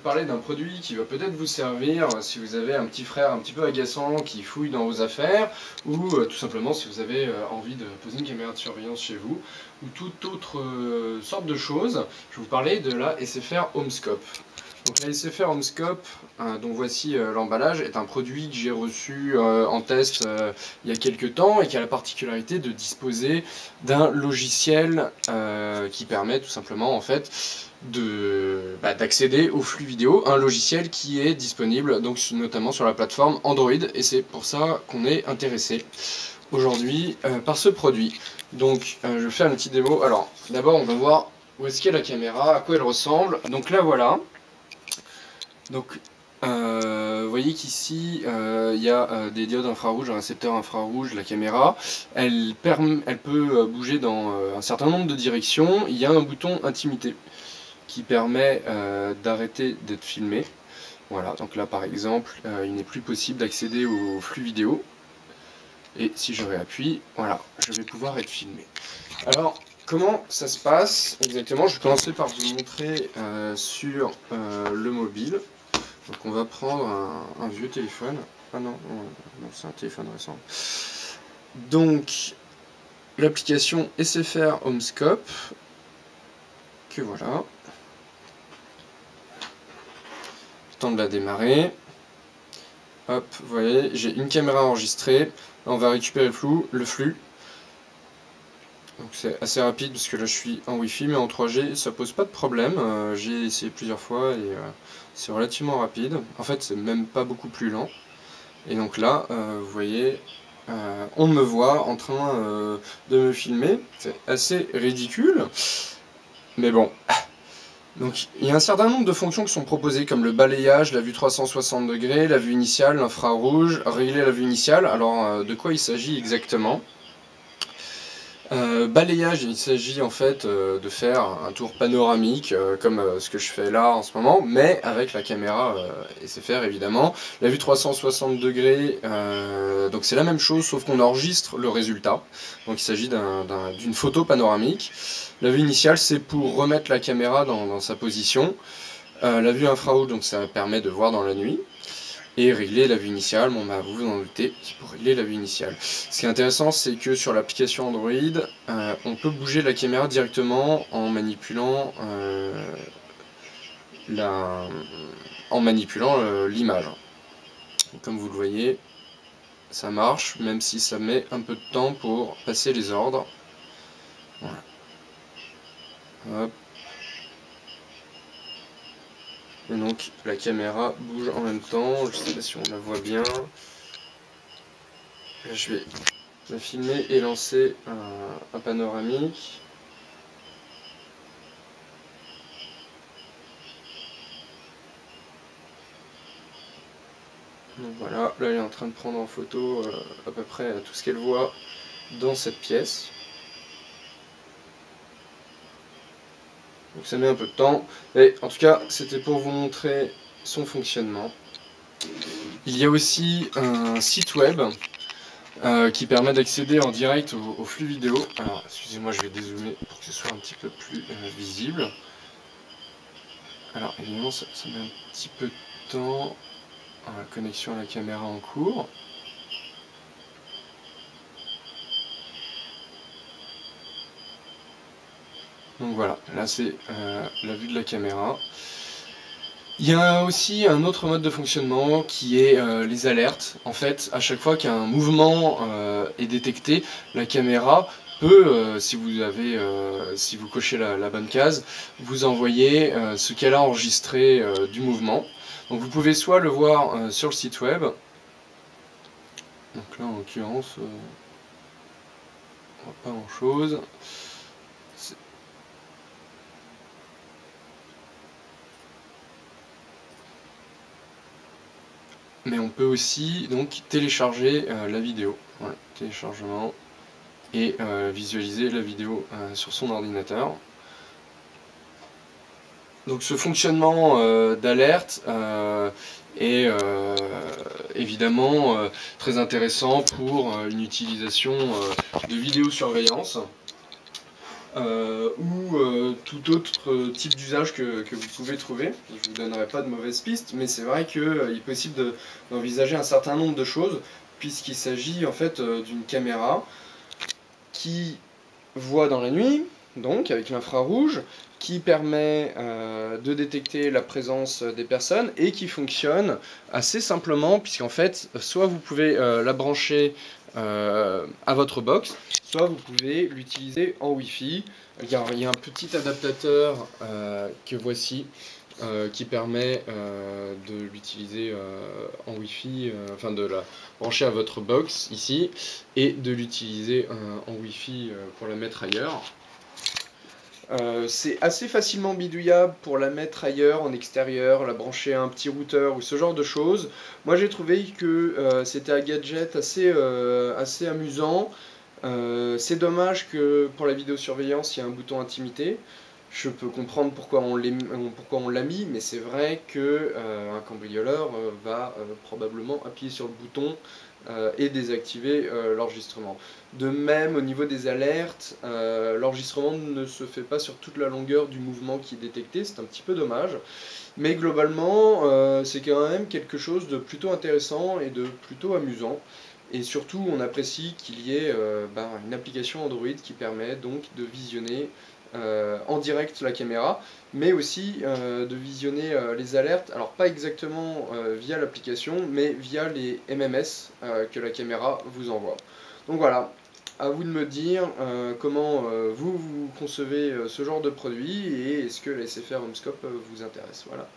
parler d'un produit qui va peut-être vous servir si vous avez un petit frère un petit peu agaçant qui fouille dans vos affaires, ou tout simplement si vous avez envie de poser une caméra de surveillance chez vous, ou toute autre sorte de choses. Je vais vous parler de la SFR HomeScope. Donc la SFR HomeScope, dont voici l'emballage, est un produit que j'ai reçu en test il y a quelques temps et qui a la particularité de disposer d'un logiciel qui permet tout simplement en fait d'accéder au flux vidéo, un logiciel qui est disponible donc notamment sur la plateforme Android, et c'est pour ça qu'on est intéressé aujourd'hui par ce produit. Donc je vais faire une petite démo. Alors d'abord on va voir où est-ce qu'est la caméra, à quoi elle ressemble. Donc là voilà. Donc, vous voyez qu'ici, il y a des diodes infrarouges, un récepteur infrarouge, la caméra. Elle peut bouger dans un certain nombre de directions. Il y a un bouton intimité qui permet d'arrêter d'être filmé. Voilà, donc là par exemple, il n'est plus possible d'accéder au flux vidéo. Et si je réappuie, voilà, je vais pouvoir être filmé. Alors, comment ça se passe exactement? Je vais commencer par vous montrer sur le mobile. Donc on va prendre un vieux téléphone. Ah non, non c'est un téléphone récent. Donc l'application SFR HomeScope, que voilà. Le temps de la démarrer. Hop, vous voyez, j'ai une caméra enregistrée. Là on va récupérer le flux. Donc c'est assez rapide parce que là je suis en Wi-Fi, mais en 3G ça pose pas de problème. J'ai essayé plusieurs fois et c'est relativement rapide. En fait c'est même pas beaucoup plus lent. Et donc là vous voyez, on me voit en train de me filmer. C'est assez ridicule, mais bon. Donc il y a un certain nombre de fonctions qui sont proposées comme le balayage, la vue 360 degrés, la vue initiale, l'infrarouge, régler la vue initiale. Alors de quoi il s'agit exactement? Balayage, il s'agit en fait de faire un tour panoramique comme ce que je fais là en ce moment, mais avec la caméra SFR évidemment. La vue 360 degrés, donc c'est la même chose sauf qu'on enregistre le résultat. Donc il s'agit d'une photo panoramique. La vue initiale, c'est pour remettre la caméra dans sa position. La vue infrarouge, donc ça permet de voir dans la nuit. Et régler la vue initiale, bon bah vous vous en doutez, c'est pour régler la vue initiale. Ce qui est intéressant, c'est que sur l'application Android, on peut bouger la caméra directement en manipulant l'image. Comme vous le voyez, ça marche, même si ça met un peu de temps pour passer les ordres. Voilà. Hop. Et donc la caméra bouge en même temps, je sais pas si on la voit bien. Là, je vais la filmer et lancer un panoramique. Donc voilà, là elle est en train de prendre en photo à peu près tout ce qu'elle voit dans cette pièce. Donc ça met un peu de temps, et en tout cas c'était pour vous montrer son fonctionnement. Il y a aussi un site web qui permet d'accéder en direct au flux vidéo. Alors excusez-moi, je vais dézoomer pour que ce soit un petit peu plus visible. Alors évidemment ça met un petit peu de temps, la connexion à la caméra en cours. Donc voilà, là c'est la vue de la caméra. Il y a aussi un autre mode de fonctionnement qui est les alertes. En fait, à chaque fois qu'un mouvement est détecté, la caméra peut, si vous cochez la bonne case, vous envoyer ce qu'elle a enregistré du mouvement. Donc vous pouvez soit le voir sur le site web. Donc là en l'occurrence, on voit pas grand chose. Mais on peut aussi donc télécharger la vidéo, voilà, téléchargement, et visualiser la vidéo sur son ordinateur. Donc ce fonctionnement d'alerte est évidemment très intéressant pour une utilisation de vidéosurveillance. ou tout autre type d'usage que vous pouvez trouver. Je ne vous donnerai pas de mauvaises pistes, mais c'est vrai qu'il est possible d'envisager un certain nombre de choses, puisqu'il s'agit en fait d'une caméra qui voit dans la nuit, donc avec l'infrarouge, qui permet de détecter la présence des personnes et qui fonctionne assez simplement, puisqu'en fait, soit vous pouvez la brancher à votre box, soit vous pouvez l'utiliser en Wi-Fi. Il y a un petit adaptateur que voici qui permet de l'utiliser en Wi-Fi, enfin de la brancher à votre box ici, et de l'utiliser en Wi-Fi pour la mettre ailleurs. C'est assez facilement bidouillable pour la mettre ailleurs, en extérieur, la brancher à un petit routeur ou ce genre de choses. Moi j'ai trouvé que c'était un gadget assez amusant. C'est dommage que pour la vidéosurveillance il y a un bouton intimité. Je peux comprendre pourquoi on l'a mis, mais c'est vrai que un cambrioleur va probablement appuyer sur le bouton et désactiver l'enregistrement. De même, au niveau des alertes, l'enregistrement ne se fait pas sur toute la longueur du mouvement qui est détecté, c'est un petit peu dommage. Mais globalement, c'est quand même quelque chose de plutôt intéressant et de plutôt amusant. Et surtout, on apprécie qu'il y ait une application Android qui permet donc de visionner en direct la caméra, mais aussi de visionner les alertes, alors pas exactement via l'application, mais via les MMS que la caméra vous envoie. Donc voilà, à vous de me dire comment vous concevez ce genre de produit et est-ce que la SFR Homescope vous intéresse. Voilà.